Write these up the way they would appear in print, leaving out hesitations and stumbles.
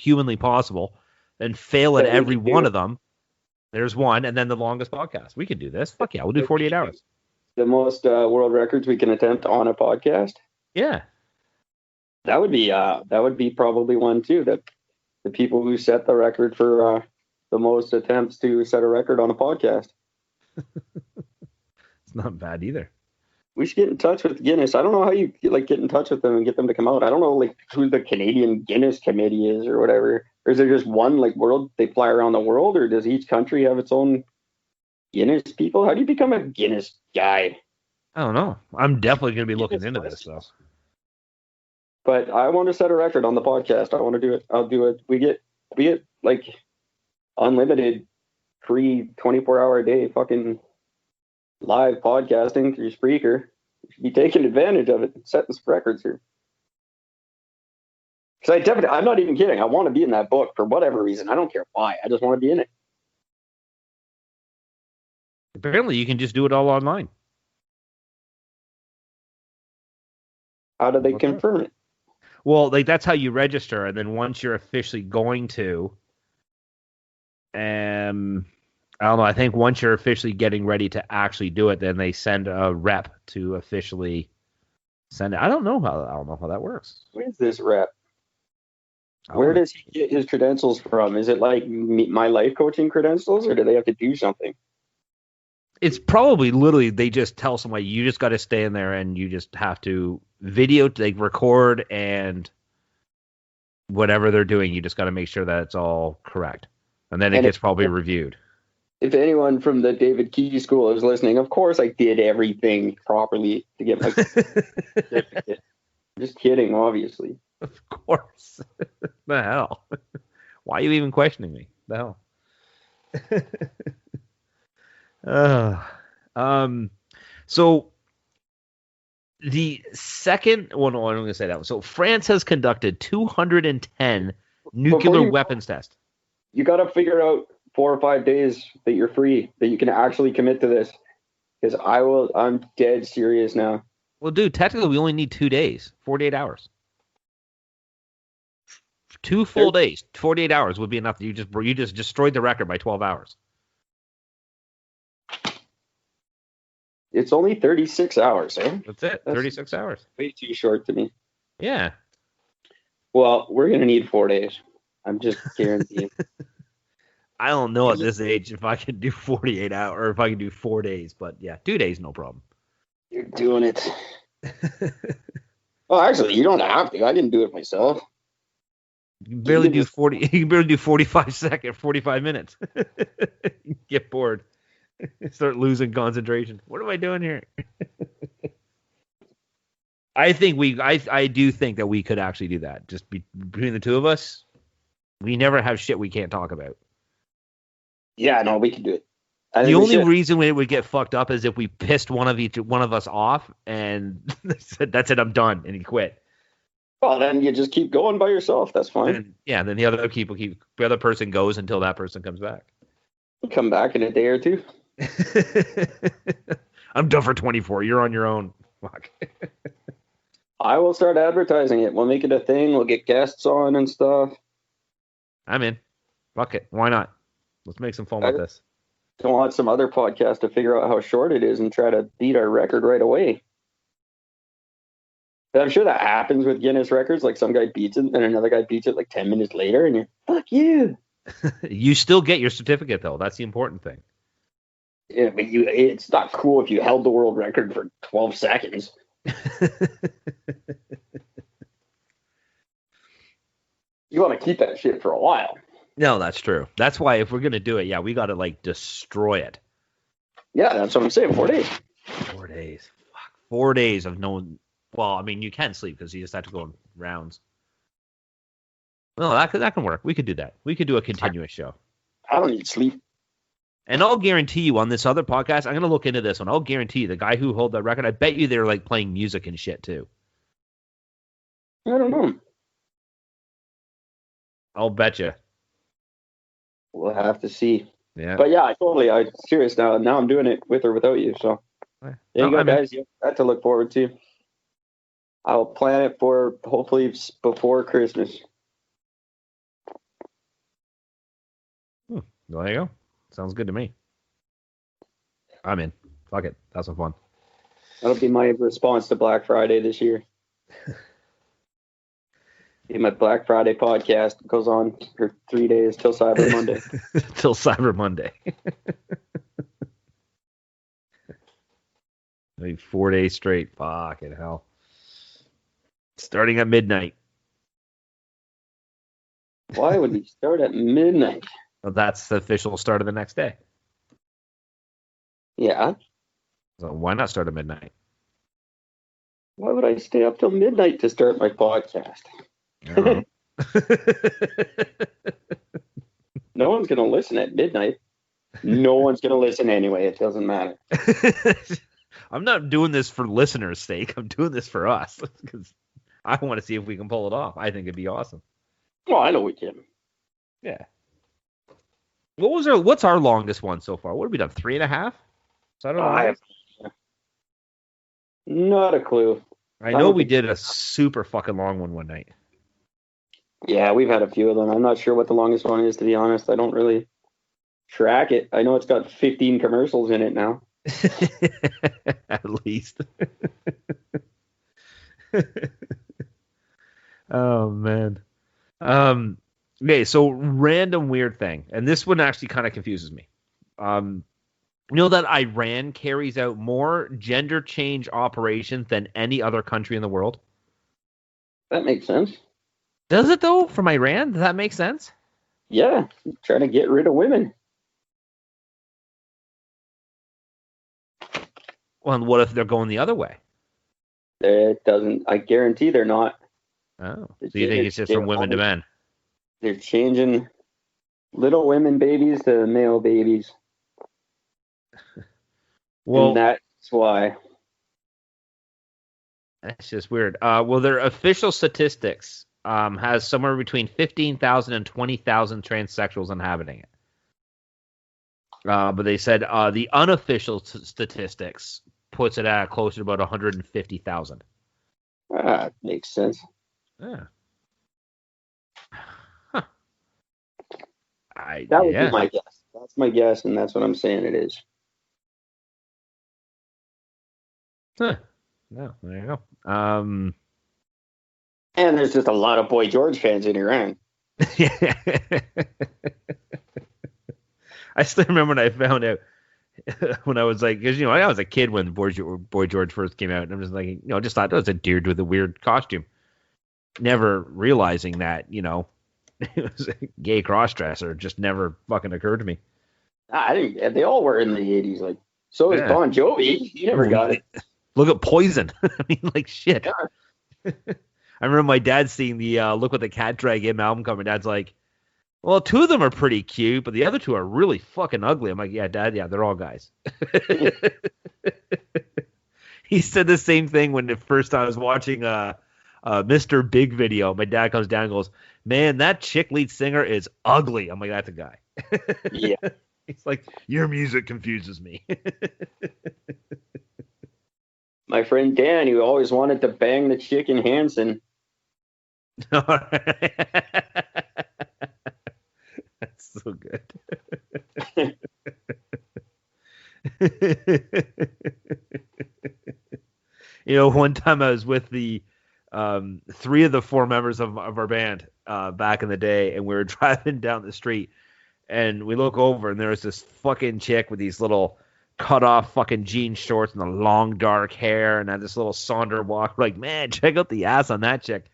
humanly possible, and fail at every one of them. There's one, and then the longest podcast. We can do this. Fuck yeah, we'll do 48 hours. The most world records we can attempt on a podcast. Yeah, that would be probably one too. That the people who set the record for the most attempts to set a record on a podcast. It's not bad either. We should get in touch with Guinness. I don't know how you get in touch with them and get them to come out. I don't know who the Canadian Guinness Committee is or whatever. Or is there just one world they fly around the world, or does each country have its own Guinness people? How do you become a Guinness guy? I don't know. I'm definitely going to be looking into this though. But I want to set a record on the podcast. I want to do it. I'll do it. We get unlimited free 24-hour a day fucking live podcasting through Spreaker. You should be taking advantage of it and setting some records here. Because I'm not even kidding. I want to be in that book for whatever reason. I don't care why. I just want to be in it. Apparently, you can just do it all online. How do they confirm it? Well, that's how you register, and then once you're officially going to, I don't know. I think once you're officially getting ready to actually do it, then they send a rep to officially send it. I don't know how that works. Who is this rep? Where does he get his credentials from? Is it like my life coaching credentials, or do they have to do something? It's probably literally they just tell somebody you just got to stay in there and you just have to record and whatever they're doing. You just got to make sure that it's all correct, and then it gets probably reviewed. If anyone from the David Key School is listening, of course I did everything properly to get my certificate. Just kidding, obviously. Of course. The hell? Why are you even questioning me? The hell? So the second one, I'm going to say that one. So France has conducted 210 nuclear weapons tests. You got to figure out 4 or 5 days that you're free, that you can actually commit to this. Because I'm dead serious now. Well, dude, technically we only need 2 days, 48 hours. 2 full days, 48 hours would be enough. You just destroyed the record by 12 hours. It's only 36 hours, eh? That's it. 36 hours. Way too short to me. Yeah. Well, we're going to need 4 days. I'm just guaranteeing. I don't know at this age if I can do 48 hours or if I can do 4 days, but yeah, 2 days, no problem. You're doing it. Well, actually, you don't have to. I didn't do it myself. You can barely do 40. You can barely do 45 minutes. Get bored. Start losing concentration. What am I doing here? I do think that we could actually do that. Just between the two of us, we never have shit we can't talk about. Yeah, no, we can do it. The only reason it would get fucked up is if we pissed one of us off and said, "That's it, I'm done," and he quit. Well, then you just keep going by yourself. That's fine. And then the other person goes until that person comes back. Come back in a day or two. I'm done for 24. You're on your own. Fuck. I will start advertising it. We'll make it a thing. We'll get guests on and stuff. I'm in. Fuck it. Why not? Let's make some fun with this. Don't want some other podcast to figure out how short it is and try to beat our record right away. But I'm sure that happens with Guinness records. Like some guy beats it and another guy beats it like 10 minutes later and you're, fuck you. You still get your certificate though. That's the important thing. Yeah, but it's not cool if you held the world record for 12 seconds. You want to keep that shit for a while. No, that's true. That's why if we're going to do it, we got to destroy it. Yeah, that's what I'm saying. 4 days. 4 days. Fuck. 4 days of no. Well, I mean, you can sleep because you just have to go in rounds. Well, that can work. We could do that. We could do a continuous show. I don't need sleep. And I'll guarantee you on this other podcast, I'm going to look into this one. I'll guarantee you the guy who held that record, I bet you they're playing music and shit too. I don't know. I'll bet you. We'll have to see. Yeah. But yeah, I'm serious now. Now I'm doing it with or without you. So there you go, guys. You have that to look forward to. I'll plan it for hopefully before Christmas. Well, there you go. Sounds good to me. I'm in. Fuck it. That's some fun. That'll be my response to Black Friday this year. My Black Friday podcast goes on for 3 days till Cyber Monday. Till Cyber Monday. Maybe 4 days straight. Fucking hell. Starting at midnight. Why would we start at midnight? Well, that's the official start of the next day. Yeah. So why not start at midnight? Why would I stay up till midnight to start my podcast? No one's going to listen at midnight. No one's going to listen anyway. It doesn't matter. I'm not doing this for listeners' sake. I'm doing this for us because I want to see if we can pull it off. I think it'd be awesome. Well, I know we can. Yeah. What's our longest one so far? What have we done? 3.5? So I don't know. I have not a clue. I know we did a super fucking long one night. Yeah, we've had a few of them. I'm not sure what the longest one is, to be honest. I don't really track it. I know it's got 15 commercials in it now. At least. Oh, man. Okay, so random weird thing. And this one actually kind of confuses me. You know that Iran carries out more gender change operations than any other country in the world? That makes sense. Does it, though, from Iran? Does that make sense? Yeah, trying to get rid of women. Well, and what if they're going the other way? It doesn't. I guarantee they're not. Oh, so you think it's just from women to men? They're changing little women babies to male babies. Well, and that's why. That's just weird. Well, their official statistics has somewhere between 15,000 and 20,000 transsexuals inhabiting it. But they said the unofficial statistics puts it at closer to about 150,000. Makes sense. Yeah. Huh. That would be my guess. That's my guess, and that's what I'm saying it is. Huh. No, there you go. And there's just a lot of Boy George fans in Iran. Yeah. I still remember when I found out when I was like, because I was a kid when Boy George first came out, and I'm just like, just thought that was a dude with a weird costume, never realizing that it was a gay crossdresser. Just never fucking occurred to me. I didn't. They all were in the '80s. Like, so is Bon Jovi. He never got it. Look at Poison. I mean, like shit. Yeah. I remember my dad seeing the Look What the Cat Dragged In album cover. Dad's like, well, 2 of them are pretty cute, but the other 2 are really fucking ugly. I'm like, yeah, Dad, yeah, they're all guys. He said the same thing when the first time I was watching Mr. Big video. My dad comes down and goes, man, that chick lead singer is ugly. I'm like, that's a guy. Yeah. He's like, your music confuses me. My friend Dan, he always wanted to bang the chick in Hanson. That's so good. One time I was with the 3 of the 4 members of our band back in the day, and we were driving down the street, and we look over, and there was this fucking chick with these little cut off fucking jean shorts and the long dark hair, and had this little saunter walk. We're like, man, check out the ass on that chick.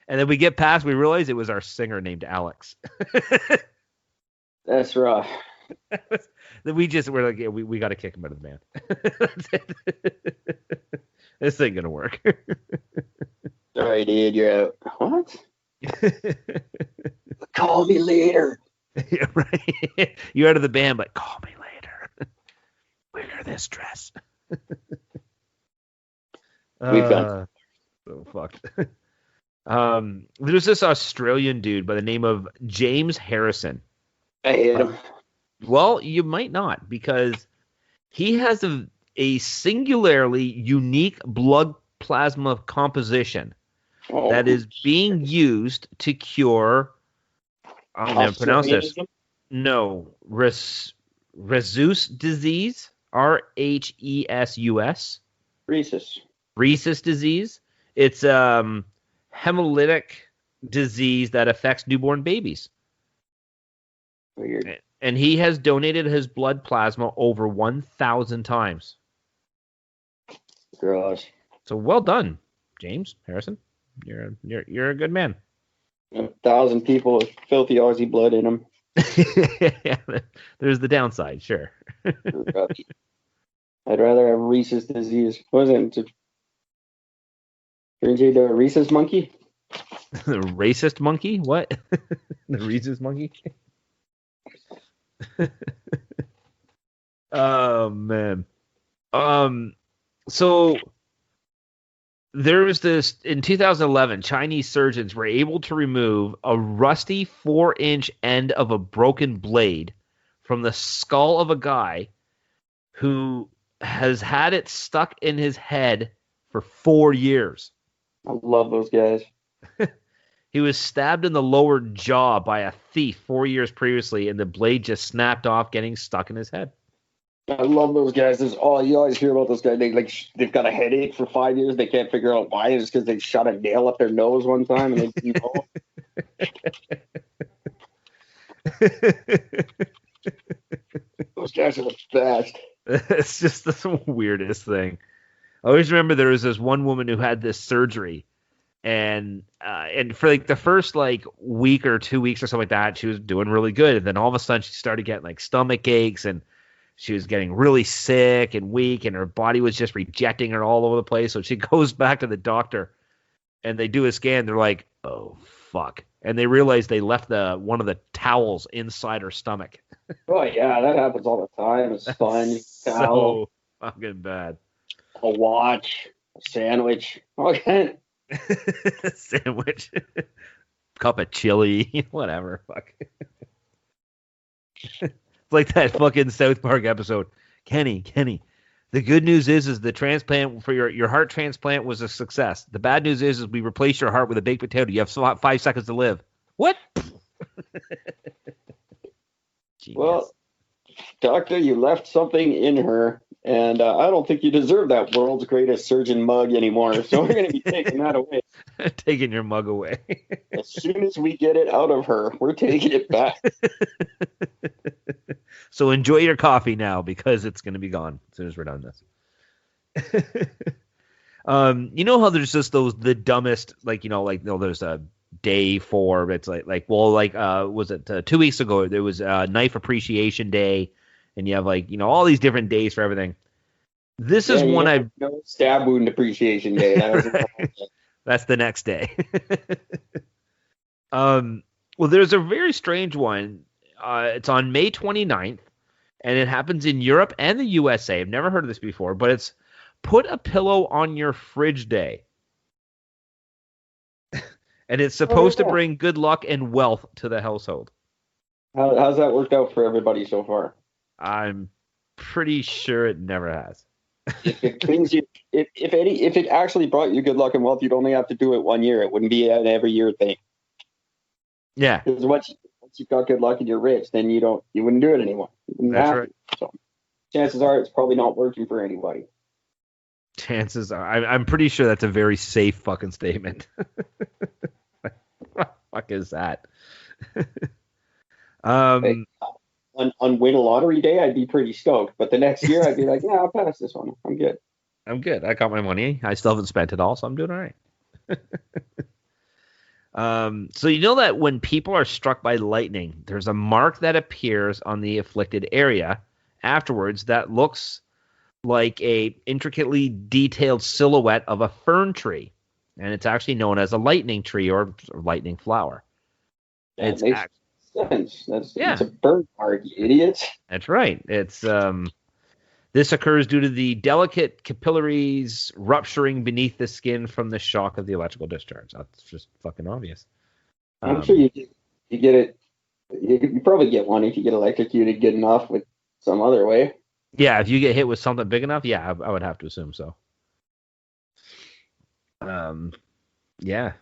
And then we get past, we realize it was our singer named Alex. That's rough. Then we're like, yeah, we got to kick him out of the band. This ain't gonna work. Sorry, dude, you're out. What? Call me later. Yeah, right. You're out of the band, but call me later. Wear this dress. We've done so fucked. There's this Australian dude by the name of James Harrison. I hate him. Well, you might not, because he has a singularly unique blood plasma composition that is being used to cure. I'm going to pronounce this. No, Rhesus disease, Rhesus, Rhesus. Rhesus disease. It's hemolytic disease that affects newborn babies. Weird. And he has donated his blood plasma over 1,000 times. Gross. So well done, James Harrison. You're a good man. 1,000 people with filthy Aussie blood in them. There's the downside, sure. I'd rather have Rhesus disease. What was it? Turned you into a Rhesus monkey? The racist monkey? What? The rhesus monkey? Oh man. So there was this in 2011. Chinese surgeons were able to remove a rusty 4-inch end of a broken blade from the skull of a guy who has had it stuck in his head for 4 years. I love those guys. He was stabbed in the lower jaw by a thief 4 years previously, and the blade just snapped off, getting stuck in his head. I love those guys. You always hear about those guys. They've got a headache for 5 years. They can't figure out why. It's because they shot a nail up their nose one time and they didn't know. Those guys are the best. It's just the weirdest thing. I always remember there was this one woman who had this surgery, and for like the first like week or 2 weeks or something like that, she was doing really good, and then all of a sudden she started getting like stomach aches, and she was getting really sick and weak, and her body was just rejecting her all over the place. So she goes back to the doctor, and they do a scan. They're like, "Oh fuck!" And they realize they left one of the towels inside her stomach. Oh yeah, that happens all the time. A sponge, towel, So fucking bad. a watch, a sandwich. Okay. Sandwich, cup of chili, whatever. Fuck. It's like that fucking South Park episode. Kenny, the good news is the transplant for your heart transplant was a success. The bad news is we replaced your heart with a baked potato. You have 5 seconds to live. What? Well, doctor, you left something in her, and I don't think you deserve that world's greatest surgeon mug anymore. So we're going to be taking that away. Taking your mug away. As soon as we get it out of her, we're taking it back. So enjoy your coffee now, because it's going to be gone as soon as we're done this. You know how there's just the dumbest, there's a day for, it's was it 2 weeks ago, there was Knife Appreciation Day, and you have all these different days for everything. This is one I've no stab wound appreciation day. That's the next day. Well, there's a very strange one. It's on May 29th, and it happens in Europe and the USA. I've never heard of this before, but it's Put a Pillow on Your Fridge Day. And it's supposed to bring good luck and wealth to the household. How's that worked out for everybody so far? I'm pretty sure it never has. If it actually brought you good luck and wealth, you'd only have to do it 1 year. It wouldn't be an every year thing. Yeah. Because once you've got good luck and you're rich, then you wouldn't do it anymore. That's right. So chances are it's probably not working for anybody. Chances are. I'm pretty sure that's a very safe fucking statement. What the fuck is that? On win a lottery day, I'd be pretty stoked. But the next year, I'd be like, I'll pass this one. I'm good. I got my money. I still haven't spent it all, so I'm doing all right. So you know that when people are struck by lightning, there's a mark that appears on the afflicted area afterwards that looks like a intricately detailed silhouette of a fern tree, and it's actually known as a lightning tree or lightning flower. That makes sense. It's a burn mark, you idiots. That's right. It's this occurs due to the delicate capillaries rupturing beneath the skin from the shock of the electrical discharge. That's just fucking obvious. I'm sure you get it. You probably get one if you get electrocuted good enough with some other way. Yeah, if you get hit with something big enough, yeah, I would have to assume so. Yeah.